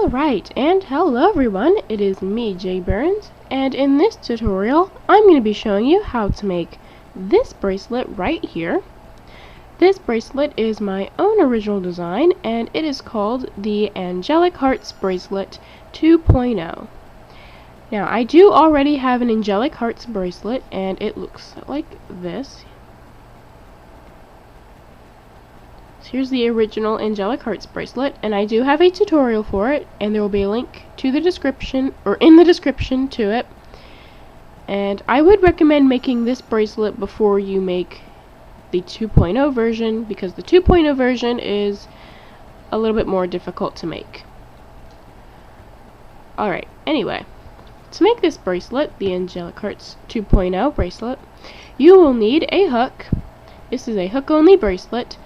Alright, and hello everyone, it is me, Jay Burns, and in this tutorial, I'm going to be showing you how to make this bracelet right here. This bracelet is my own original design, and it is called the Angelic Hearts Bracelet 2.0. Now, I do already have an Angelic Hearts bracelet, and it looks like this. Here's the original Angelic Hearts bracelet, and I do have a tutorial for it, and there will be a link to the description, or in the description to it. And I would recommend making this bracelet before you make the 2.0 version, because the 2.0 version is a little bit more difficult to make. Alright, anyway, to make this bracelet, the Angelic Hearts 2.0 bracelet, you will need a hook. This is a hook-only bracelet.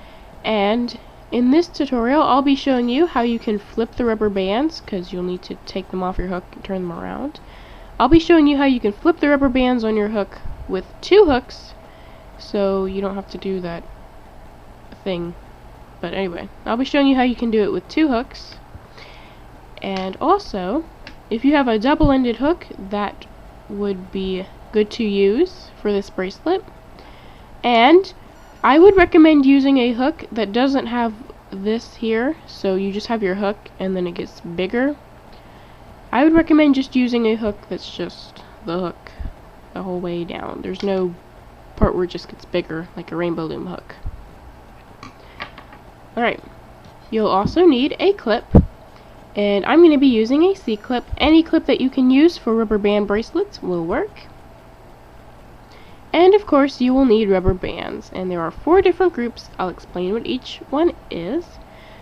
And in this tutorial, I'll be showing you how you can flip the rubber bands, because you'll need to take them off your hook and turn them around. I'll be showing you how you can flip the rubber bands on your hook with 2 hooks, so you don't have to do that thing. But anyway, I'll be showing you how you can do it with 2 hooks. And also, if you have a double-ended hook, that would be good to use for this bracelet. And I would recommend using a hook that doesn't have this here, so you just have your hook and then it gets bigger. I would recommend just using a hook that's just the hook the whole way down. There's no part where it just gets bigger, like a rainbow loom hook. Alright, you'll also need a clip, and I'm going to be using a C-clip. Any clip that you can use for rubber band bracelets will work. And of course you will need rubber bands, and there are 4 different groups. I'll explain what each one is.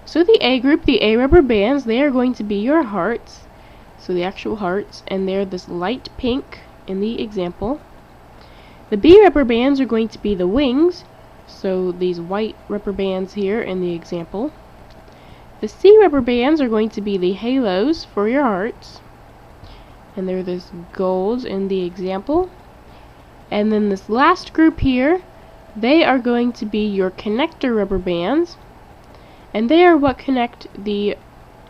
So the A group, the A rubber bands, they are going to be your hearts, so the actual hearts, and they're this light pink in the example. The B rubber bands are going to be the wings, so these white rubber bands here in the example. The C rubber bands are going to be the halos for your hearts, and they're this gold in the example. And then this last group here, they are going to be your connector rubber bands, and they are what connect the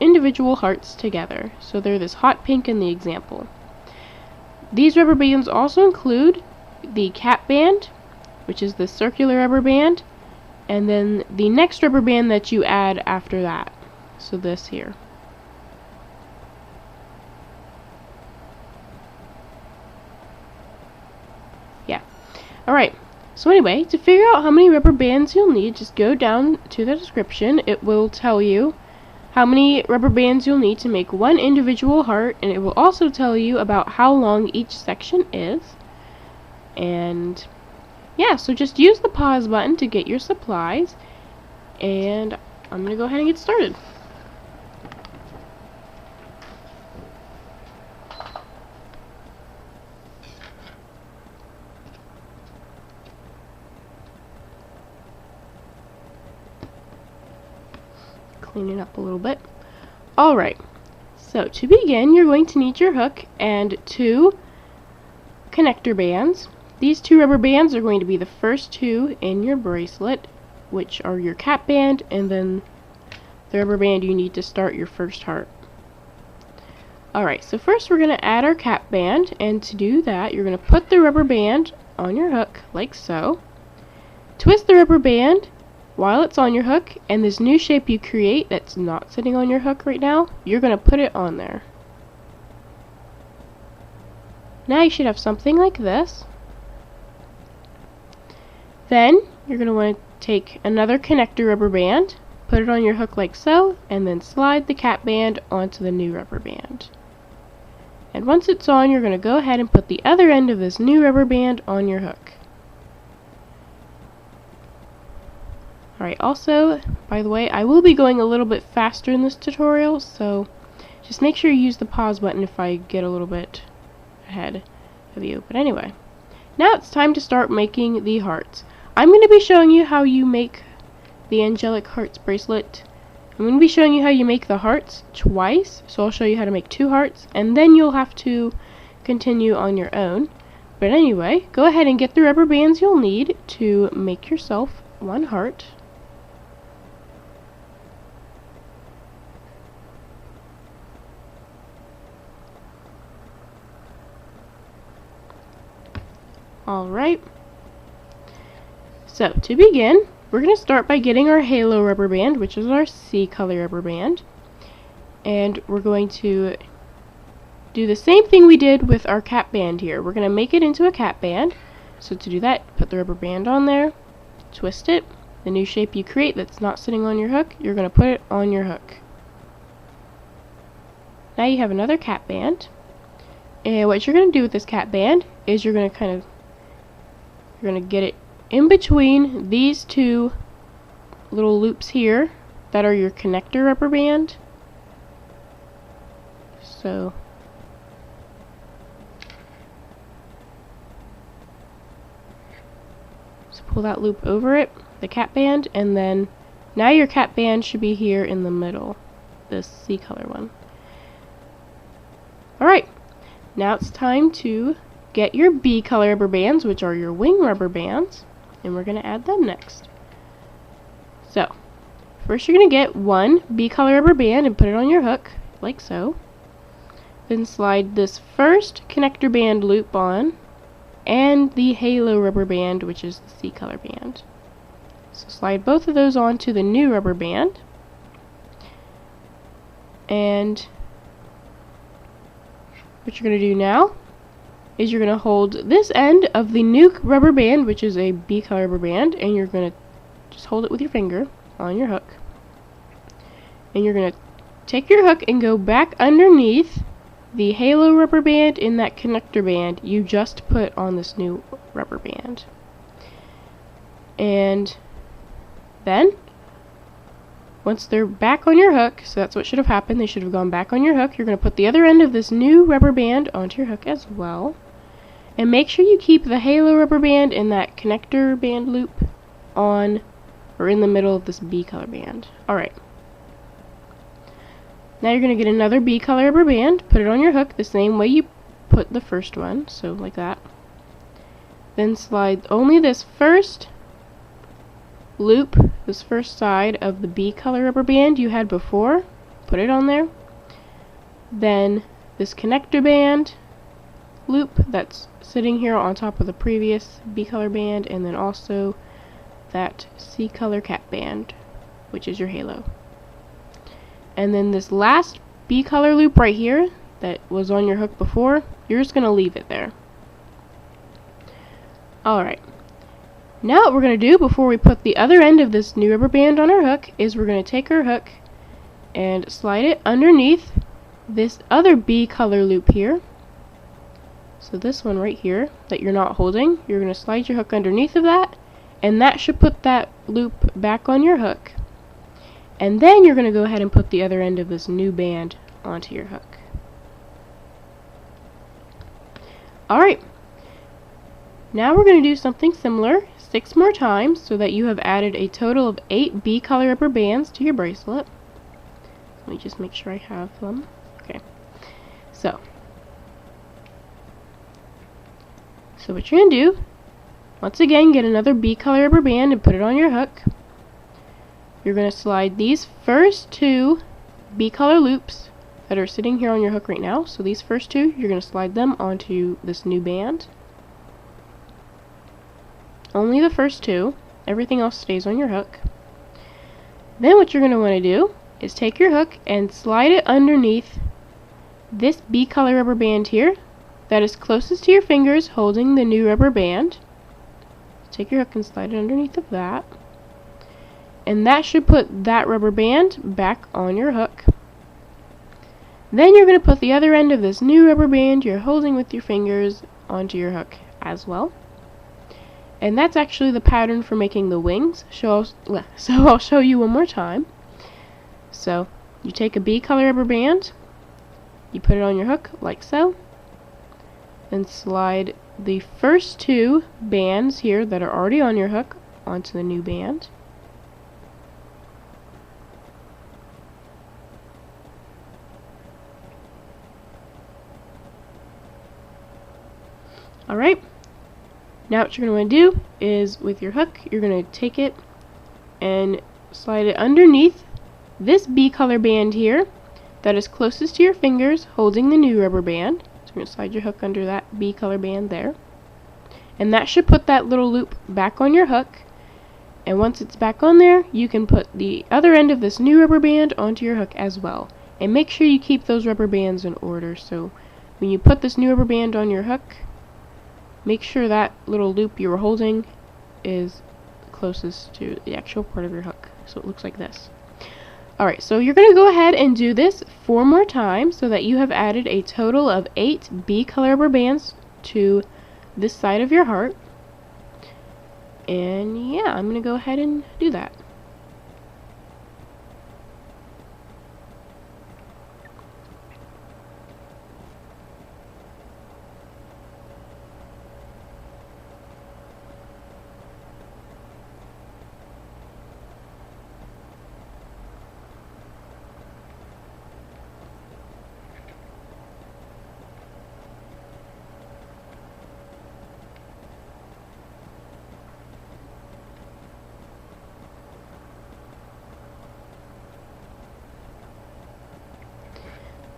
individual hearts together. So they're this hot pink in the example. These rubber bands also include the cap band, which is the circular rubber band, and then the next rubber band that you add after that. So this here. Alright, so anyway, to figure out how many rubber bands you'll need, just go down to the description. It will tell you how many rubber bands you'll need to make one individual heart, and it will also tell you about how long each section is. And yeah, so just use the pause button to get your supplies, and I'm going to go ahead and get started. Clean it up a little bit. Alright, so to begin, you're going to need your hook and 2 connector bands. These 2 rubber bands are going to be the first 2 in your bracelet, which are your cap band and then the rubber band you need to start your first heart. Alright, so first we're going to add our cap band, and to do that, you're going to put the rubber band on your hook, like so. Twist the rubber band while it's on your hook, and this new shape you create that's not sitting on your hook right now, you're going to put it on there. Now you should have something like this. Then you're going to want to take another connector rubber band, put it on your hook like so, and then slide the cap band onto the new rubber band. And once it's on, you're going to go ahead and put the other end of this new rubber band on your hook. Alright, also, by the way, I will be going a little bit faster in this tutorial, so just make sure you use the pause button if I get a little bit ahead of you. But anyway, now it's time to start making the hearts. I'm going to be showing you how you make the Angelic Hearts bracelet. I'm going to be showing you how you make the hearts twice, so I'll show you how to make 2 hearts, and then you'll have to continue on your own. But anyway, go ahead and get the rubber bands you'll need to make yourself 1 heart. Alright. So, to begin, we're going to start by getting our halo rubber band, which is our C color rubber band. And we're going to do the same thing we did with our cap band here. We're going to make it into a cap band. So to do that, put the rubber band on there, twist it. The new shape you create that's not sitting on your hook, you're going to put it on your hook. Now you have another cap band. And what you're going to do with this cap band is you're going to get it in between these two little loops here that are your connector rubber band. So pull that loop over it, the cap band, and then now your cap band should be here in the middle, this C color one. Alright, now it's time to get your B color rubber bands, which are your wing rubber bands, and we're going to add them next. So, first you're going to get one B color rubber band and put it on your hook, like so. Then slide this first connector band loop on, and the halo rubber band, which is the C color band. So slide both of those onto the new rubber band. And what you're going to do now is you're going to hold this end of the new rubber band, which is a B color rubber band, and you're going to just hold it with your finger on your hook. And you're going to take your hook and go back underneath the halo rubber band in that connector band you just put on this new rubber band. And then, once they're back on your hook, so that's what should have happened, they should have gone back on your hook, you're going to put the other end of this new rubber band onto your hook as well. And make sure you keep the halo rubber band in that connector band loop on, or in the middle of this B color band. Alright. Now you're going to get another B color rubber band, put it on your hook the same way you put the first one, so like that. Then slide only this first loop, this first side of the B color rubber band you had before, put it on there. Then this connector band loop that's sitting here on top of the previous B color band, and then also that C color cap band, which is your halo. And then this last B color loop right here that was on your hook before, you're just going to leave it there. Alright. Now what we're going to do before we put the other end of this new rubber band on our hook is we're going to take our hook and slide it underneath this other B color loop here. So this one right here that you're not holding, you're going to slide your hook underneath of that, and that should put that loop back on your hook. And then you're going to go ahead and put the other end of this new band onto your hook. Alright. Now we're going to do something similar 6 more times so that you have added a total of 8 B color rubber bands to your bracelet. Let me just make sure I have them. Okay. So what you're going to do, once again, get another B color rubber band and put it on your hook. You're going to slide these first 2 B color loops that are sitting here on your hook right now. So these first 2, you're going to slide them onto this new band. Only the first 2. Everything else stays on your hook. Then what you're going to want to do is take your hook and slide it underneath this B color rubber band here that is closest to your fingers holding the new rubber band. Take your hook and slide it underneath of that. And that should put that rubber band back on your hook. Then you're going to put the other end of this new rubber band you're holding with your fingers onto your hook as well. And that's actually the pattern for making the wings. So I'll show you one more time. So you take a B color rubber band, you put it on your hook like so, and slide the first 2 bands here that are already on your hook onto the new band. Alright, now what you're going to want to do is with your hook, you're going to take it and slide it underneath this B color band here that is closest to your fingers holding the new rubber band. So you're going to slide your hook under that B color band there. And that should put that little loop back on your hook. And once it's back on there, you can put the other end of this new rubber band onto your hook as well. And make sure you keep those rubber bands in order. So when you put this new rubber band on your hook, make sure that little loop you were holding is closest to the actual part of your hook. So it looks like this. Alright, so you're going to go ahead and do this 4 more times so that you have added a total of 8 B color rubber bands to this side of your heart. And yeah, I'm going to go ahead and do that.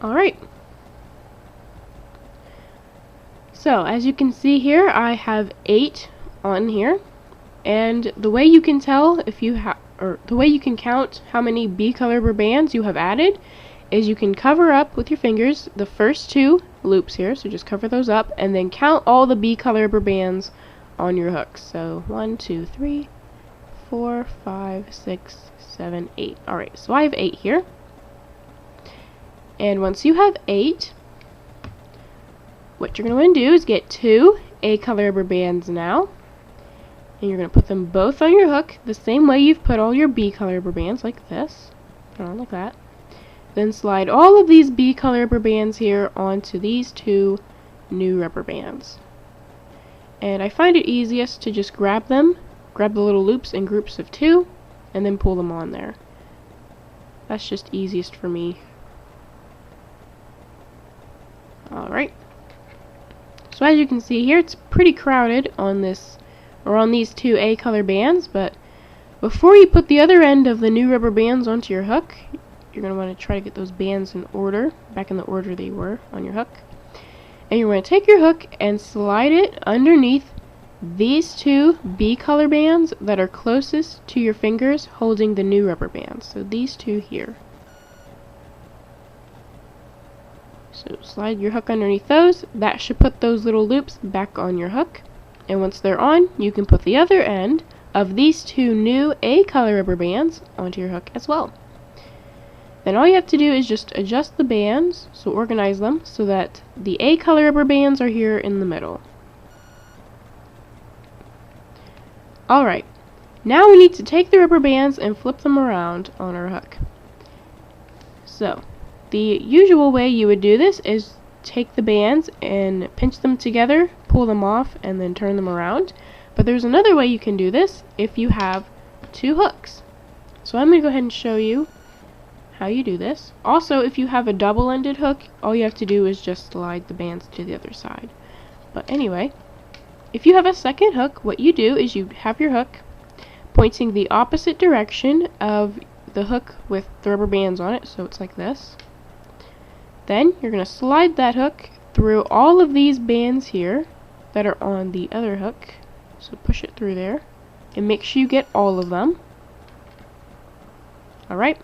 Alright, so as you can see here, I have 8 on here, and the way you can tell if you have, or the way you can count how many B color rubber bands you have added is you can cover up with your fingers the first 2 loops here, so just cover those up, and then count all the B color rubber bands on your hooks. So 1, 2, 3, 4, 5, 6, 7, 8. Alright, so I have 8 here. And once you have 8, what you're going to want to do is get 2 A color rubber bands now. And you're going to put them both on your hook the same way you've put all your B color rubber bands, like this. Put it on like that. Then slide all of these B color rubber bands here onto these 2 new rubber bands. And I find it easiest to just grab them, grab the little loops in groups of 2, and then pull them on there. That's just easiest for me. Alright, so as you can see here, it's pretty crowded on this, or on these 2 A color bands, but before you put the other end of the new rubber bands onto your hook, you're going to want to try to get those bands in order, back in the order they were on your hook. And you're going to take your hook and slide it underneath these 2 B color bands that are closest to your fingers holding the new rubber bands. So these 2 here. So slide your hook underneath those. That should put those little loops back on your hook. And once they're on, you can put the other end of these 2 new A color rubber bands onto your hook as well. Then all you have to do is just adjust the bands, so organize them so that the A color rubber bands are here in the middle. Alright, now we need to take the rubber bands and flip them around on our hook. So the usual way you would do this is take the bands and pinch them together, pull them off, and then turn them around. But there's another way you can do this if you have 2 hooks. So I'm going to go ahead and show you how you do this. Also, if you have a double-ended hook, all you have to do is just slide the bands to the other side. But anyway, if you have a second hook, what you do is you have your hook pointing the opposite direction of the hook with the rubber bands on it, so it's like this. Then you're going to slide that hook through all of these bands here that are on the other hook. So push it through there and make sure you get all of them. Alright.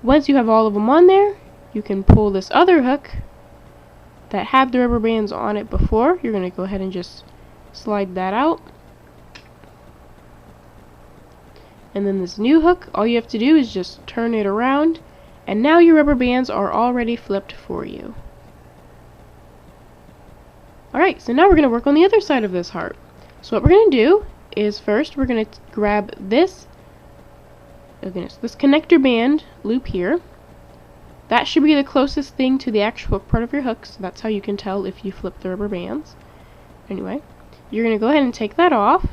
Once you have all of them on there, you can pull this other hook that had the rubber bands on it before. You're going to go ahead and just slide that out. And then this new hook, all you have to do is just turn it around. And now your rubber bands are already flipped for you. Alright, so now we're going to work on the other side of this heart. So what we're going to do is first we're going to grab this connector band loop here. That should be the closest thing to the actual part of your hook, so that's how you can tell if you flip the rubber bands. Anyway, you're going to go ahead and take that off,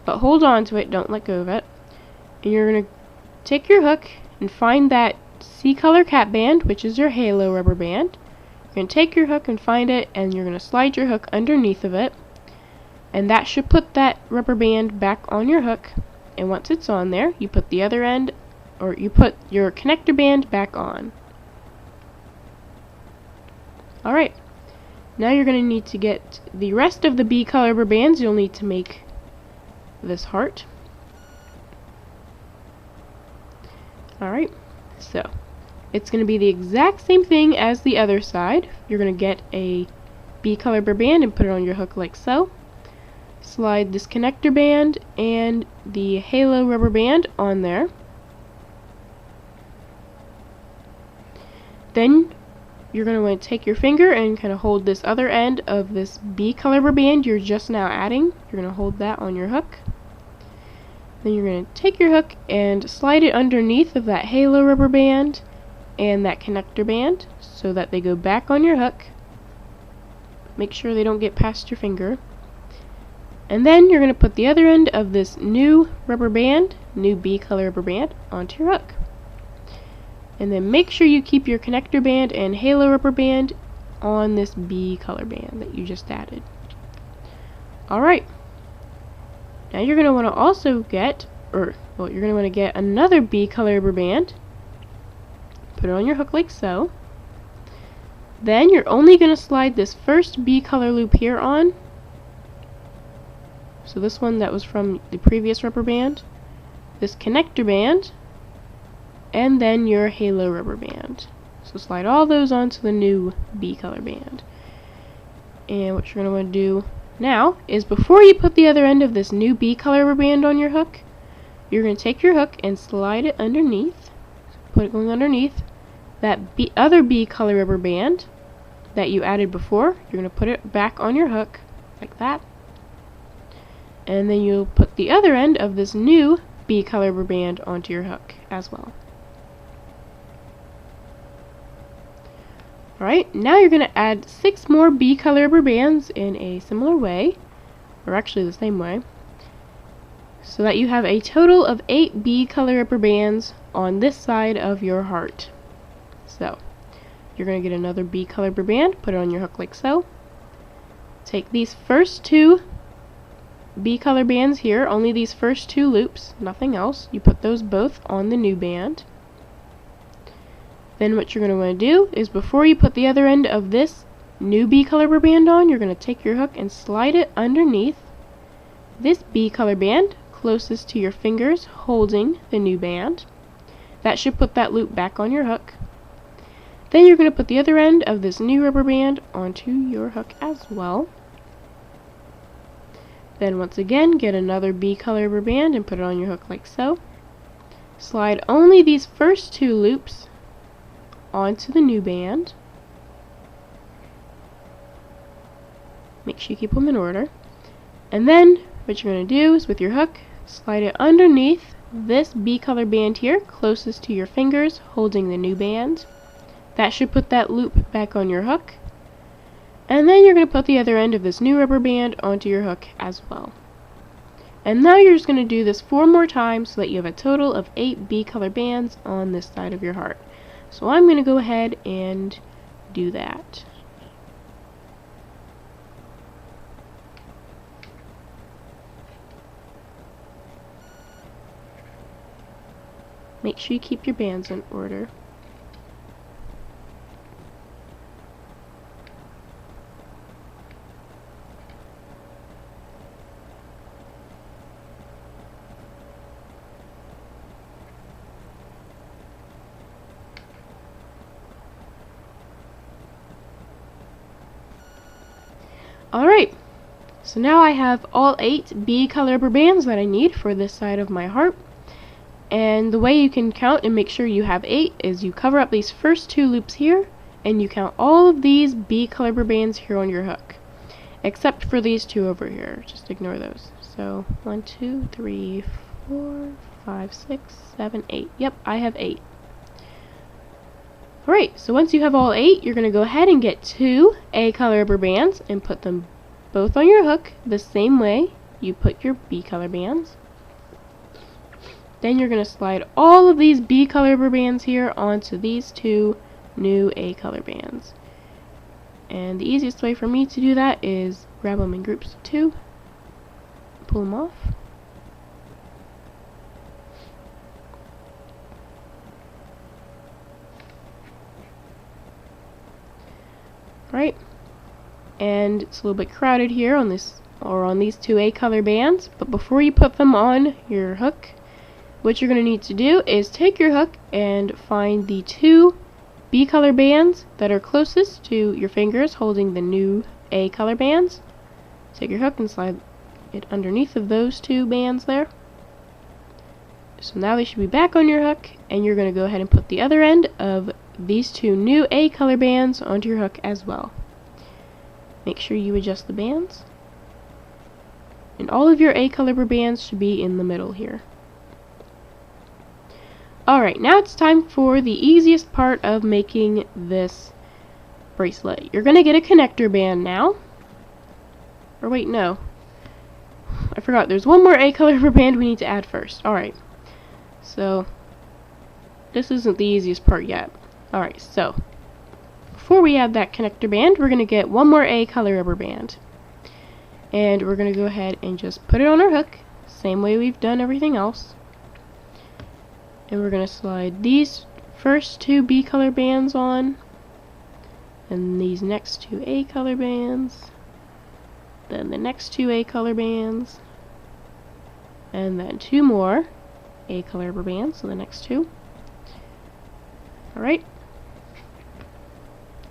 but hold on to it, don't let go of it. And you're going to take your hook and find that C color cap band, which is your halo rubber band. You're going to take your hook and find it, and you're going to slide your hook underneath of it, and that should put that rubber band back on your hook. And once it's on there, you put the other end, or you put your connector band back on. Alright, Now you're going to need to get the rest of the B color rubber bands. You'll need to make this heart. Alright, so it's going to be the exact same thing as the other side. You're going to get a B color rubber band and put it on your hook like so. Slide this connector band and the halo rubber band on there. Then you're going to want to take your finger and kind of hold this other end of this B color rubber band you're just now adding. You're going to hold that on your hook. Then you're going to take your hook and slide it underneath of that halo rubber band and that connector band so that they go back on your hook. Make sure they don't get past your finger. And then you're going to put the other end of this new rubber band, new B color rubber band, onto your hook. And then make sure you keep your connector band and halo rubber band on this B color band that you just added. Alright. Now you're going to want to also get, you're going to want to get another B color rubber band. Put it on your hook like so. Then you're only going to slide this first B color loop here on. So this one that was from the previous rubber band. This connector band. And then your halo rubber band. So slide all those onto the new B color band. And what you're going to want to do now is before you put the other end of this new B color rubber band on your hook, you're going to take your hook and slide it underneath. Put it going underneath that other B color rubber band that you added before. You're going to put it back on your hook like that. And then you'll put the other end of this new B color rubber band onto your hook as well. Alright, now you're going to add 6 more B color rubber bands in a similar way, or actually the same way, so that you have a total of 8 B color rubber bands on this side of your heart. So, you're going to get another B color rubber band, put it on your hook like so. Take these first 2 B color bands here, only these first 2 loops, nothing else. You put those both on the new band. Then what you're going to want to do is before you put the other end of this new B color rubber band on, you're going to take your hook and slide it underneath this B color band closest to your fingers holding the new band. That should put that loop back on your hook. Then you're going to put the other end of this new rubber band onto your hook as well. Then once again, get another B color rubber band and put it on your hook like so. Slide only these first 2 loops onto the new band. Make sure you keep them in order. And then what you're going to do is with your hook, slide it underneath this B color band here, closest to your fingers, holding the new band. That should put that loop back on your hook. And then you're going to put the other end of this new rubber band onto your hook as well. And now you're just going to do this 4 more times so that you have a total of 8 B color bands on this side of your heart. So I'm going to go ahead and do that. Make sure you keep your bands in order. Alright, so now I have all 8 B color rubber bands that I need for this side of my heart. And the way you can count and make sure you have 8 is you cover up these first 2 loops here, and you count all of these B color rubber bands here on your hook. Except for these 2 over here, just ignore those. So, 1, 2, 3, 4, 5, 6, 7, 8. Yep, I have 8. Alright, so once you have all 8, you're going to go ahead and get 2 A color rubber bands and put them both on your hook the same way you put your B color bands. Then you're going to slide all of these B color rubber bands here onto these 2 new A color bands. And the easiest way for me to do that is grab them in groups of 2, pull them off. Right, and it's a little bit crowded here on this, or on these two A color bands. But before you put them on your hook, what you're going to need to do is take your hook and find the two B color bands that are closest to your fingers holding the new A color bands. Take your hook and slide it underneath of those two bands there. So now they should be back on your hook, and you're going to go ahead and put the other end of these two new A color bands onto your hook as well. Make sure you adjust the bands, and all of your A color rubber bands should be in the middle here. Alright, now it's time for the easiest part of making this bracelet. You're going to get a connector band now. Or wait, no. I forgot, there's one more A color rubber band we need to add first. Alright, so this isn't the easiest part yet. Alright, so before we add that connector band, we're going to get one more A color rubber band. And we're going to go ahead and just put it on our hook, same way we've done everything else. And we're going to slide these first two B color bands on, and these next two A color bands, then the next two A color bands, and then two more A color rubber bands, so the next two. Alright.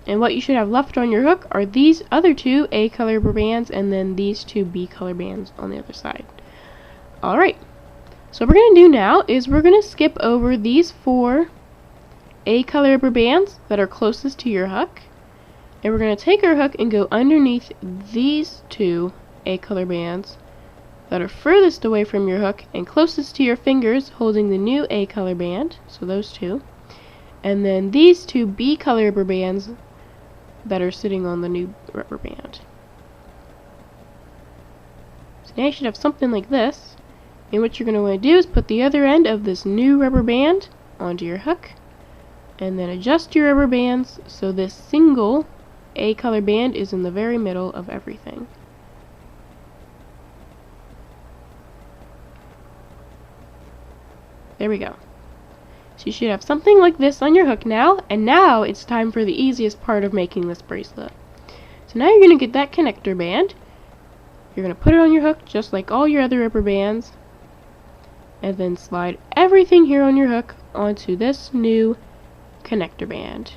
And what you should have left on your hook are these other two A color rubber bands, and then these two B color bands on the other side. Alright. So what we're going to do now is we're going to skip over these four A color rubber bands that are closest to your hook, and we're going to take our hook and go underneath these two A color bands that are furthest away from your hook and closest to your fingers holding the new A color band, so those two, and then these two B color rubber bands that are sitting on the new rubber band. So now you should have something like this. And what you're going to want to do is put the other end of this new rubber band onto your hook, and then adjust your rubber bands so this single A color band is in the very middle of everything. There we go. So you should have something like this on your hook now, and now it's time for the easiest part of making this bracelet. So now you're going to get that connector band. You're going to put it on your hook just like all your other rubber bands, and then slide everything here on your hook onto this new connector band.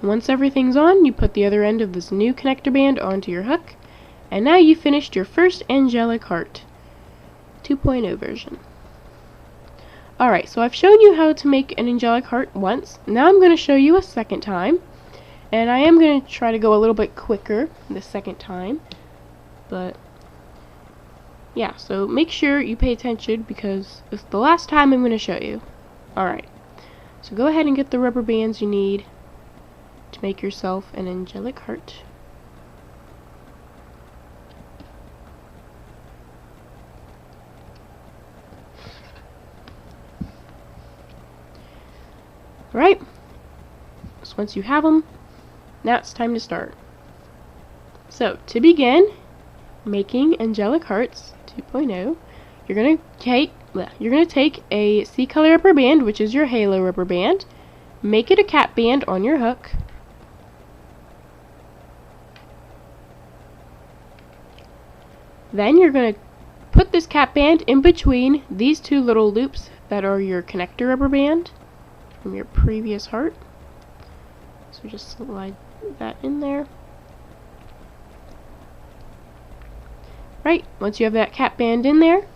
Once everything's on, you put the other end of this new connector band onto your hook, and now you finished your first Angelic Heart 2.0 version. Alright, so I've shown you how to make an Angelic Heart once. Now I'm going to show you a second time. And I am going to try to go a little bit quicker the second time, but yeah, so make sure you pay attention because it's the last time I'm going to show you. Alright, so go ahead and get the rubber bands you need to make yourself an Angelic Heart. Alright, so once you have them, now it's time to start. So, to begin making Angelic Hearts 2.0, you're going to take a C color rubber band, which is your halo rubber band, make it a cap band on your hook, then you're going to put this cap band in between these two little loops that are your connector rubber band from your previous heart. So just slide that in there. Right, once you have that cap band in there,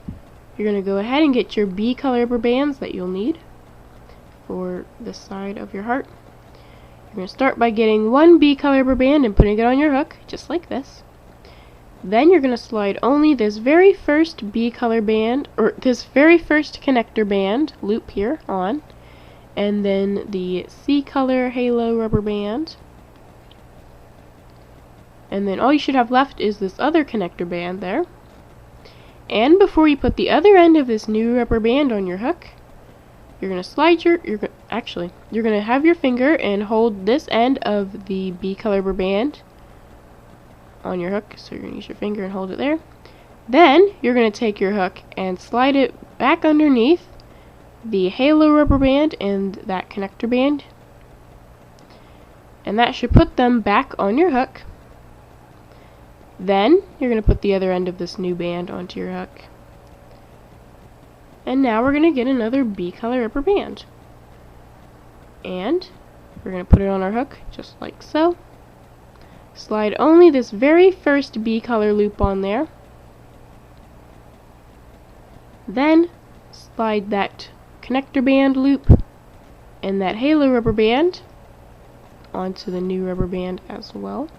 you're going to go ahead and get your B color rubber bands that you'll need for the side of your heart. You're going to start by getting one B color rubber band and putting it on your hook, just like this. Then you're going to slide only this very first B color band, or this very first connector band loop here on, and then the C color halo rubber band. And then all you should have left is this other connector band there. And before you put the other end of this new rubber band on your hook, you're going to slide you're going to have your finger and hold this end of the B color rubber band on your hook. So you're going to use your finger and hold it there. Then you're going to take your hook and slide it back underneath the halo rubber band and that connector band, and that should put them back on your hook. Then you're going to put the other end of this new band onto your hook. And now we're going to get another B color rubber band. And we're going to put it on our hook just like so. Slide only this very first B color loop on there. Then slide that connector band loop and that halo rubber band onto the new rubber band as well.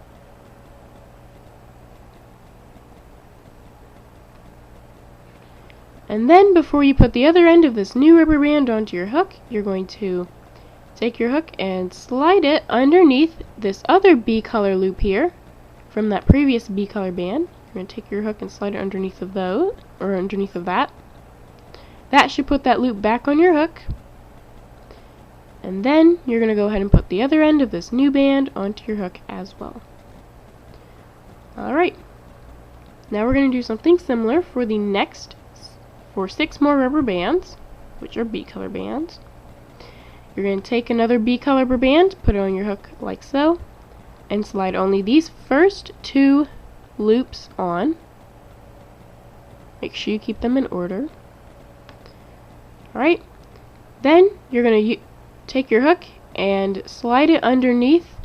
And then before you put the other end of this new rubber band onto your hook, you're going to take your hook and slide it underneath this other B color loop here from that previous B color band. You're going to take your hook and slide it underneath of those, or underneath of that. That should put that loop back on your hook. And then you're going to go ahead and put the other end of this new band onto your hook as well. Alright, now we're going to do something similar for the next, for 6 more rubber bands, which are B color bands. You're going to take another B color rubber band, put it on your hook like so, and slide only these first 2 loops on. Make sure you keep them in order. Alright, then you're going to take your hook and slide it underneath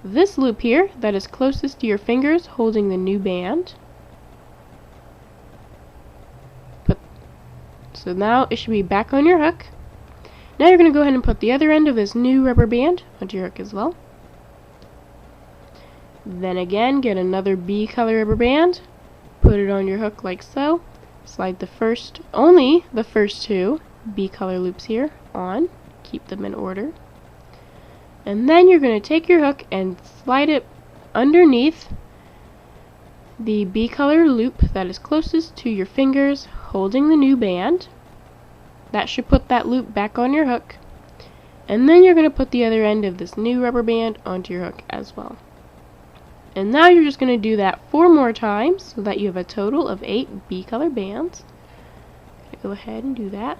this loop here that is closest to your fingers holding the new band. So now it should be back on your hook. Now you're going to go ahead and put the other end of this new rubber band onto your hook as well. Then again, get another B color rubber band, put it on your hook like so, slide only the first 2 B color loops here on, keep them in order. And then you're going to take your hook and slide it underneath the B color loop that is closest to your fingers holding the new band. That should put that loop back on your hook. And then you're going to put the other end of this new rubber band onto your hook as well. And now you're just going to do that 4 more times so that you have a total of 8 B color bands. Go ahead and do that.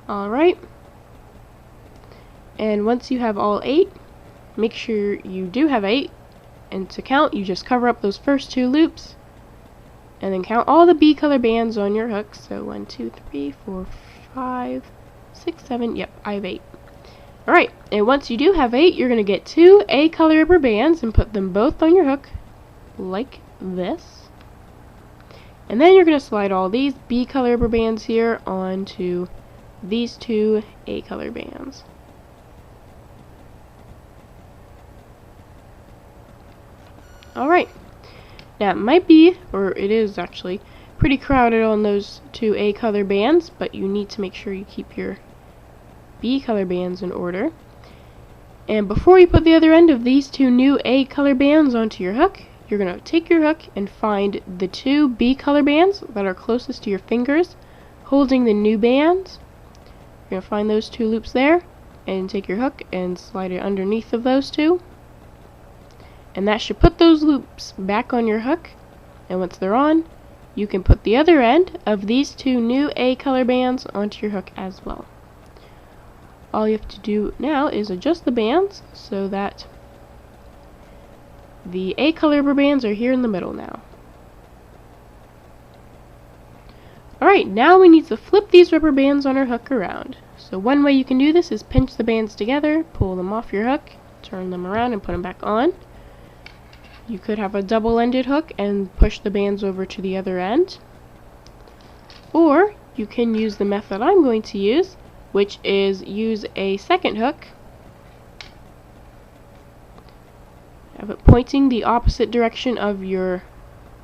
Alright, and once you have all 8, make sure you do have 8, and to count you just cover up those first 2 loops and then count all the B color bands on your hook. So 1, 2, 3, 4, 5, 6, 7, yep, I have 8. Alright, and once you do have 8, you're going to get 2 A color rubber bands and put them both on your hook like this. And then you're going to slide all these B color rubber bands here onto these 2 A color bands. Alright, now it might be, or it is actually, pretty crowded on those 2 A color bands, but you need to make sure you keep your B color bands in order. And before you put the other end of these 2 new A color bands onto your hook, you're going to take your hook and find the 2 B color bands that are closest to your fingers holding the new bands. You're going to find those 2 loops there and take your hook and slide it underneath of those 2. And that should put those loops back on your hook. And once they're on, you can put the other end of these 2 new A color bands onto your hook as well. All you have to do now is adjust the bands so that the A color rubber bands are here in the middle now. Alright, now we need to flip these rubber bands on our hook around. So one way you can do this is pinch the bands together, pull them off your hook, turn them around and put them back on. You could have a double-ended hook and push the bands over to the other end. Or you can use the method I'm going to use, which is use a second hook. Have it pointing the opposite direction of your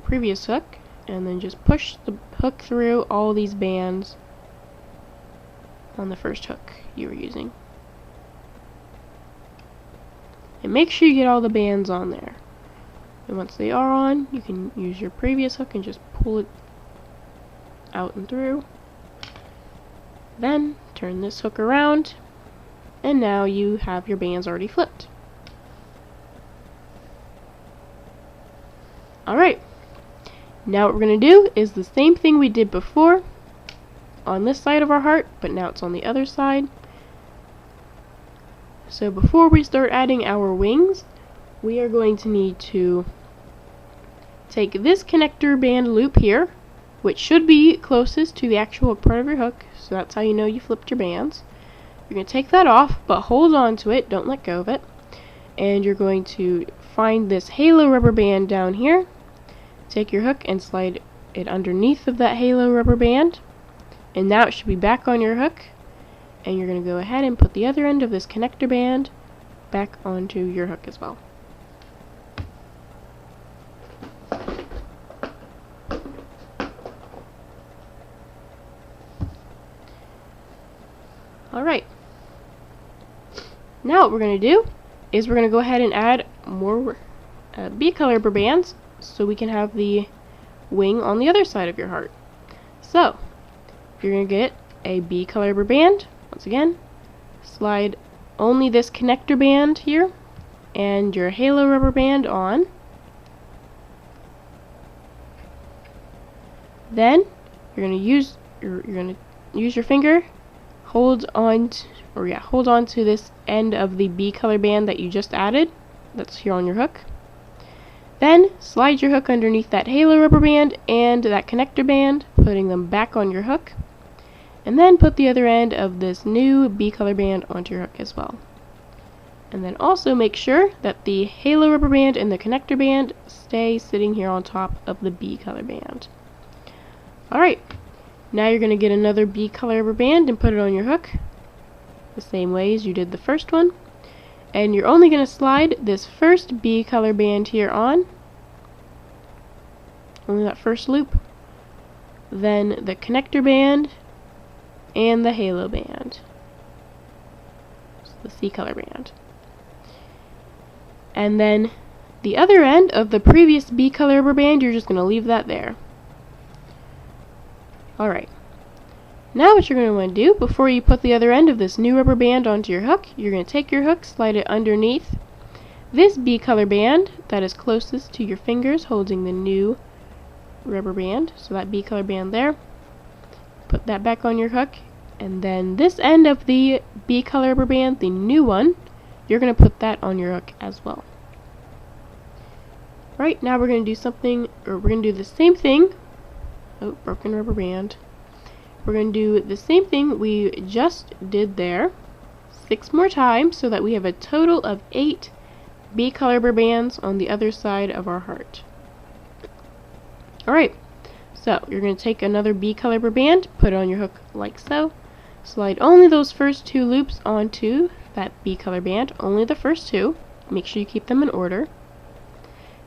previous hook. and then just push the hook through all these bands on the first hook you were using. And make sure you get all the bands on there. And once they are on, you can use your previous hook and just pull it out and through. Then turn this hook around, and now you have your bands already flipped. Alright, now what we're going to do is the same thing we did before on this side of our heart, but now it's on the other side. So before we start adding our wings, we are going to need to take this connector band loop here, which should be closest to the actual part of your hook, so that's how you know you flipped your bands. You're going to take that off, but hold on to it, don't let go of it. And you're going to find this halo rubber band down here. Take your hook and slide it underneath of that halo rubber band. And now it should be back on your hook. And you're going to go ahead and put the other end of this connector band back onto your hook as well. Alright. Now what we're going to do is we're going to go ahead and add more B-color rubber bands so we can have the wing on the other side of your heart. So, you're going to get a B-color rubber band. Once again, slide only this connector band here and your halo rubber band on. Then you're going to use your finger, hold on to this end of the B color band that you just added. That's here on your hook. Then slide your hook underneath that halo rubber band and that connector band, putting them back on your hook. And then put the other end of this new B color band onto your hook as well. And then also make sure that the halo rubber band and the connector band stay sitting here on top of the B color band. Alright, now you're going to get another B color rubber band and put it on your hook, the same way as you did the first one. And you're only going to slide this first B color band here on, only that first loop, then the connector band, and the halo band, so the C color band. And then the other end of the previous B color rubber band, you're just going to leave that there. Alright, now what you're going to want to do, before you put the other end of this new rubber band onto your hook, you're going to take your hook, slide it underneath this B color band that is closest to your fingers holding the new rubber band, so that B color band there. Put that back on your hook, and then this end of the B color rubber band, the new one, you're going to put that on your hook as well. Right, now we're going to do the same thing. Oh, broken rubber band. We're going to do the same thing we just did there 6 more times so that we have a total of 8 B color rubber bands on the other side of our heart. Alright, so you're going to take another B color rubber band, put it on your hook like so. Slide only those first 2 loops onto that B color band, only the first 2. Make sure you keep them in order.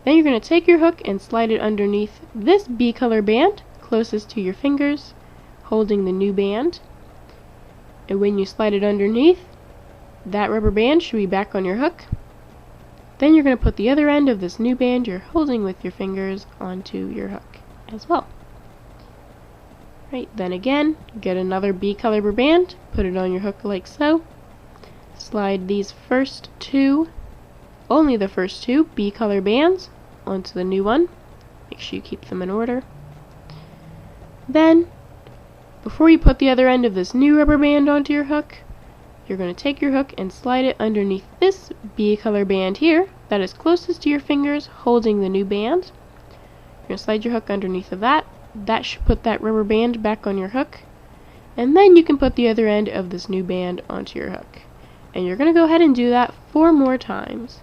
Then you're going to take your hook and slide it underneath this B color band closest to your fingers, holding the new band. And when you slide it underneath, that rubber band should be back on your hook. Then you're going to put the other end of this new band you're holding with your fingers onto your hook as well. Right, then again, get another B color rubber band, put it on your hook like so. Slide these first 2, only the first 2 B color bands onto the new one. Make sure you keep them in order. Then, before you put the other end of this new rubber band onto your hook, you're going to take your hook and slide it underneath this B color band here that is closest to your fingers holding the new band. You're going to slide your hook underneath of that. That should put that rubber band back on your hook. And then you can put the other end of this new band onto your hook. And you're going to go ahead and do that 4 more times.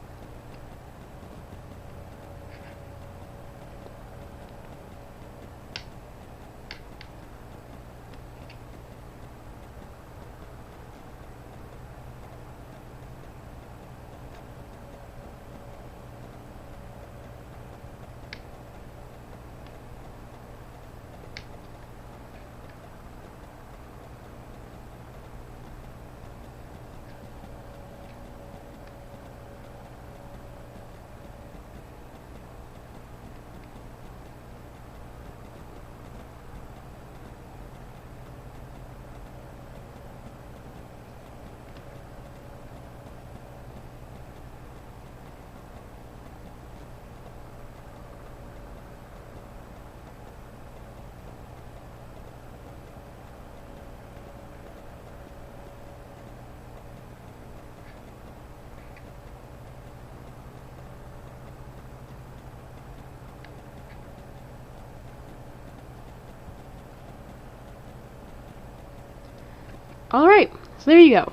Alright, so there you go.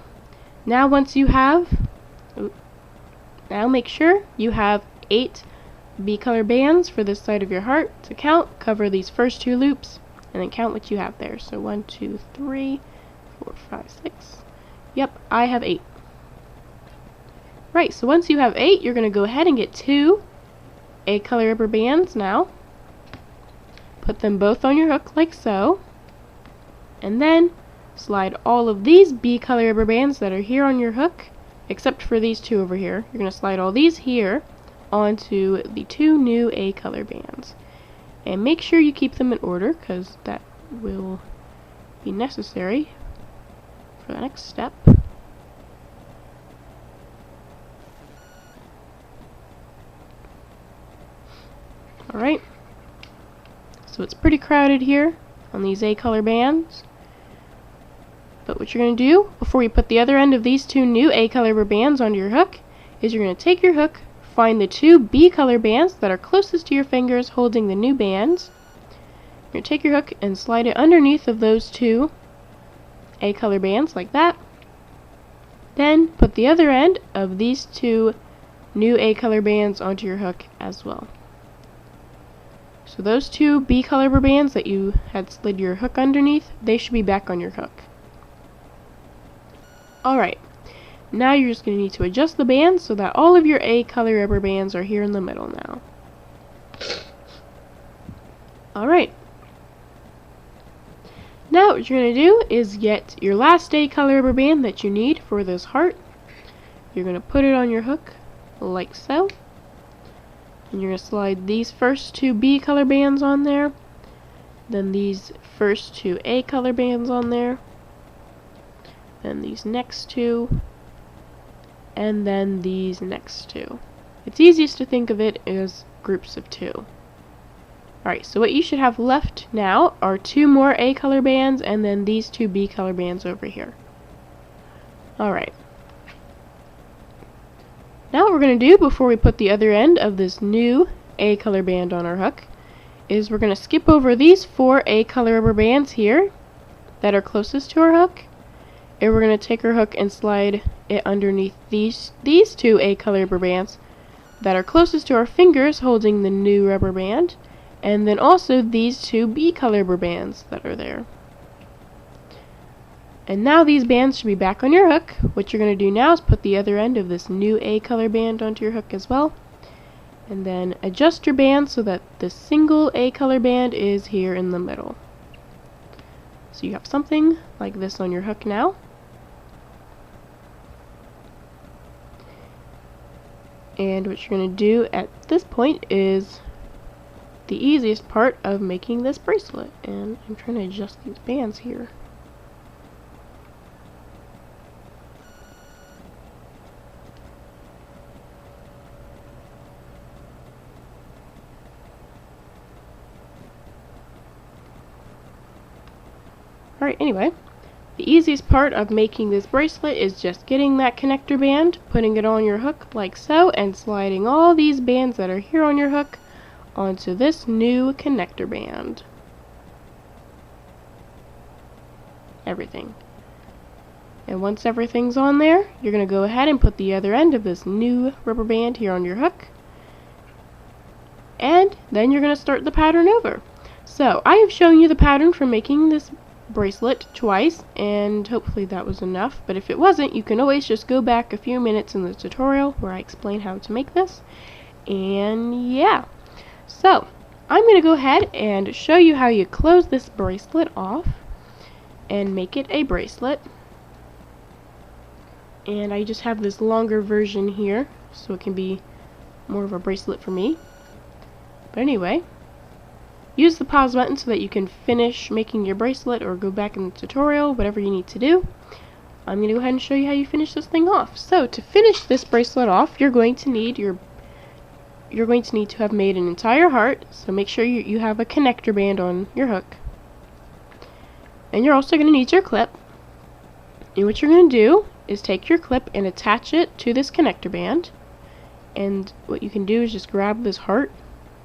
Now once you have, now make sure you have 8 B-color bands for this side of your heart to count. Cover these first 2 loops, and then count what you have there. So 1, 2, 3, 4, 5, 6. Yep, I have 8. Right, so once you have 8, you're going to go ahead and get 2 A-color rubber bands now. Put them both on your hook like so. And then slide all of these B-color rubber bands that are here on your hook, except for these 2 over here. You're going to slide all these here onto the 2 new A-color bands. And make sure you keep them in order, because that will be necessary for the next step. Alright, so it's pretty crowded here on these A-color bands. But what you're going to do, before you put the other end of these 2 new A-color rubber bands onto your hook, is you're going to take your hook, find the 2 B-color bands that are closest to your fingers holding the new bands. You're going to take your hook and slide it underneath of those 2 A-color bands like that. Then put the other end of these 2 new A-color bands onto your hook as well. So those 2 B-color rubber bands that you had slid your hook underneath, they should be back on your hook. Alright, now you're just going to need to adjust the bands so that all of your A-color rubber bands are here in the middle now. Alright. Now what you're going to do is get your last A-color rubber band that you need for this heart. You're going to put it on your hook like so. And you're going to slide these first 2 B-color bands on there. Then these first 2 A-color bands on there. Then these next 2. And then these next 2. It's easiest to think of it as groups of 2. Alright, so what you should have left now are 2 more A-color bands and then these 2 B-color bands over here. Alright. Now what we're going to do before we put the other end of this new A-color band on our hook is we're going to skip over these 4 A-color rubber bands here that are closest to our hook. And we're going to take our hook and slide it underneath these 2 A-color rubber bands that are closest to our fingers holding the new rubber band. And then also these 2 B-color rubber bands that are there. And now these bands should be back on your hook. What you're going to do now is put the other end of this new A-color band onto your hook as well. And then adjust your band so that the single A-color band is here in the middle. So you have something like this on your hook now. And what you're going to do at this point is the easiest part of making this bracelet. And I'm trying to adjust these bands here. Alright, anyway, the easiest part of making this bracelet is just getting that connector band, putting it on your hook like so, and sliding all these bands that are here on your hook onto this new connector band. Everything. And once everything's on there, you're going to go ahead and put the other end of this new rubber band here on your hook. And then you're going to start the pattern over. So, I have shown you the pattern for making this bracelet twice, and hopefully that was enough, but if it wasn't, you can always just go back a few minutes in the tutorial where I explain how to make this. And yeah, so I'm going to go ahead and show you how you close this bracelet off and make it a bracelet. And I just have this longer version here so it can be more of a bracelet for me. But anyway, use the pause button so that you can finish making your bracelet or go back in the tutorial, whatever you need to do. I'm going to go ahead and show you how you finish this thing off. So to finish this bracelet off, you're going to need to have made an entire heart. So make sure you have a connector band on your hook. And you're also going to need your clip. And what you're going to do is take your clip and attach it to this connector band. And what you can do is just grab this heart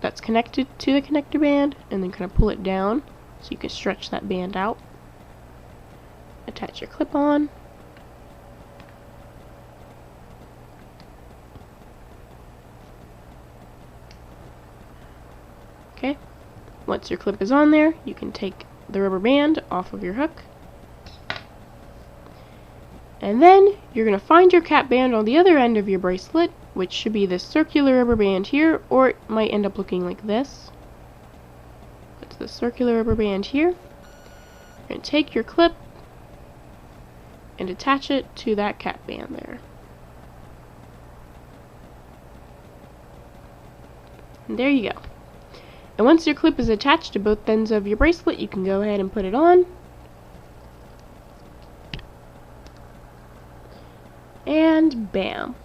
that's connected to the connector band and then kind of pull it down so you can stretch that band out. attach your clip on. Okay, once your clip is on there, you can take the rubber band off of your hook. And then you're going to find your cap band on the other end of your bracelet, which should be this circular rubber band here, or it might end up looking like this. It's the circular rubber band here. You're going to take your clip and attach it to that cap band there. And there you go. And once your clip is attached to both ends of your bracelet, you can go ahead and put it on. And bam!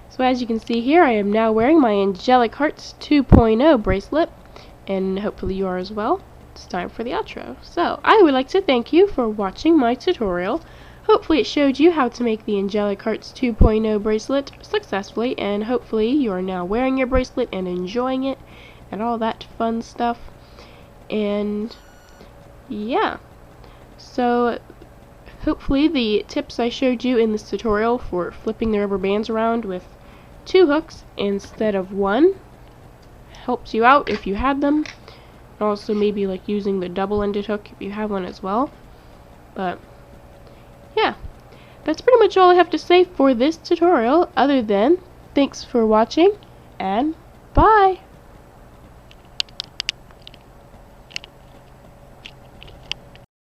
So as you can see here, I am now wearing my Angelic Hearts 2.0 bracelet, and hopefully you are as well. It's time for the outro. So, I would like to thank you for watching my tutorial. Hopefully it showed you how to make the Angelic Hearts 2.0 bracelet successfully, and hopefully you are now wearing your bracelet and enjoying it, and all that fun stuff. And, yeah. So, hopefully the tips I showed you in this tutorial for flipping the rubber bands around with 2 hooks instead of 1 helps you out if you had them. And also maybe like using the double-ended hook if you have one as well. But yeah, that's pretty much all I have to say for this tutorial, other than thanks for watching and bye!